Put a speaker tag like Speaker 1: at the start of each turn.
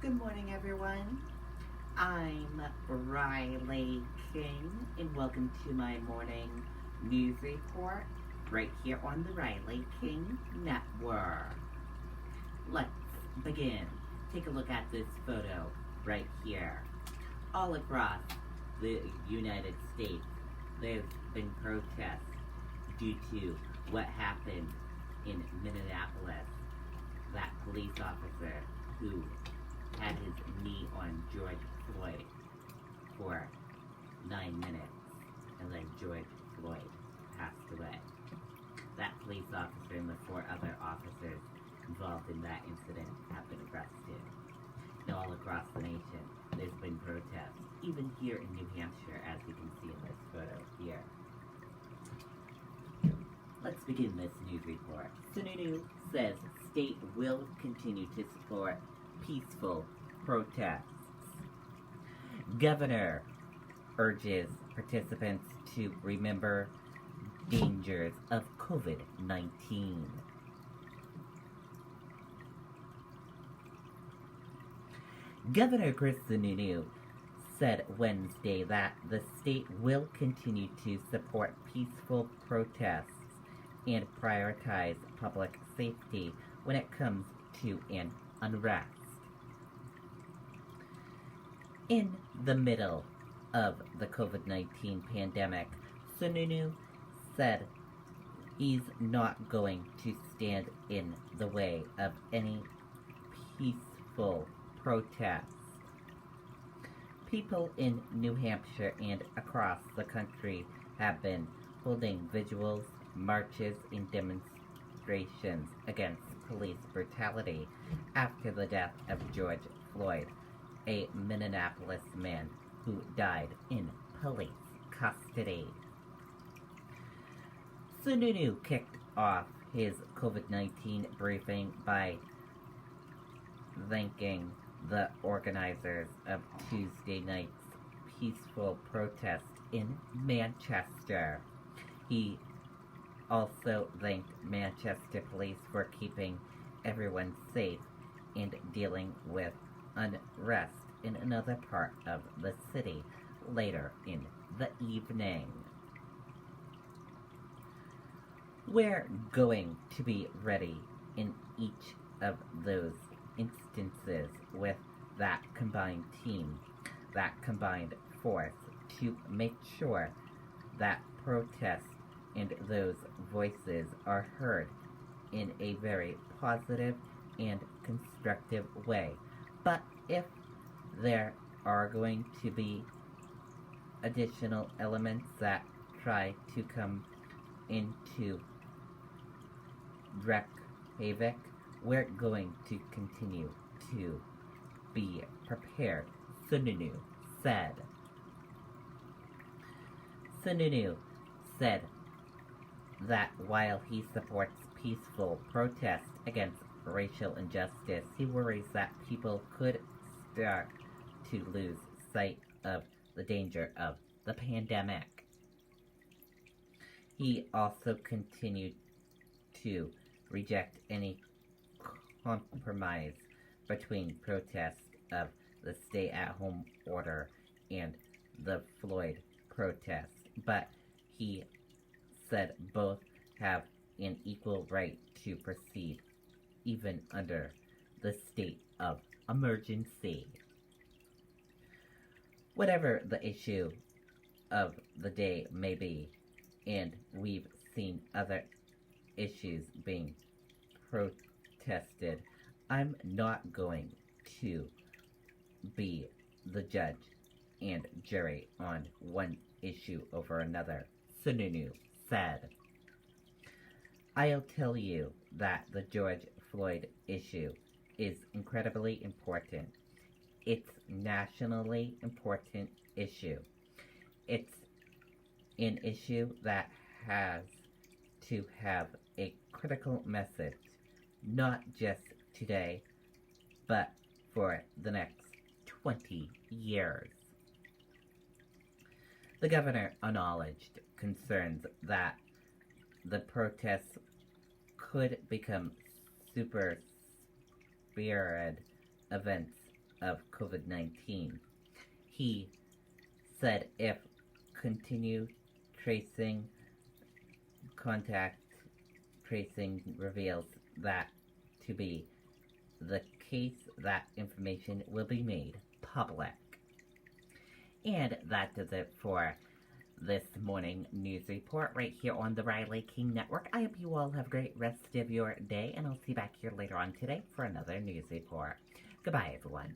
Speaker 1: Good morning, everyone. I'm Riley King, and welcome to my morning news report right here on the Riley King Network. Let's begin. Take a look at this photo right here. All across the United States, there's been protests due to what happened in Minneapolis. That police officer who had his knee on George Floyd for 9 minutes, and then George Floyd passed away. That police officer and the 4 other officers involved in that incident have been arrested. Now all across the nation, there's been protests, even here in New Hampshire, as you can see in this photo here. Let's begin this news report. Sununu says state will continue to support peaceful protests. Governor urges participants to remember dangers of COVID-19. Governor Chris Sununu said Wednesday that the state will continue to support peaceful protests and prioritize public safety when it comes to an unrest. In the middle of the COVID-19 pandemic, Sununu said he's not going to stand in the way of any peaceful protests. People in New Hampshire and across the country have been holding vigils, marches, and demonstrations against police brutality after the death of George Floyd, a Minneapolis man who died in police custody. Sununu kicked off his COVID-19 briefing by thanking the organizers of Tuesday night's peaceful protest in Manchester. He also thanked Manchester police for keeping everyone safe and dealing with unrest in another part of the city later in the evening. We're going to be ready in each of those instances with that combined team, that combined force to make sure that protests and those voices are heard in a very positive and constructive way. But if there are going to be additional elements that try to come into wreak havoc, we're going to continue to be prepared, Sununu said. Sununu said that while he supports peaceful protest against racial injustice, he worries that people could start to lose sight of the danger of the pandemic. He also continued to reject any compromise between protests of the stay-at-home order and the Floyd protest, but he said both have an equal right to proceed, even under the state of emergency. Whatever the issue of the day may be, and we've seen other issues being protested, I'm not going to be the judge and jury on one issue over another, Sununu said. I'll tell you that the George Floyd issue is incredibly important. It's nationally important issue. It's an issue that has to have a critical message, not just today, but for the next 20 years. The governor acknowledged concerns that the protests could become super spirited events of COVID-19. He said if continue tracing, contact tracing reveals that to be the case, that information will be made public. And that does it for this morning news report right here on the Riley King Network. I hope you all have a great rest of your day, and I'll see you back here later on today for another news report. Goodbye, everyone.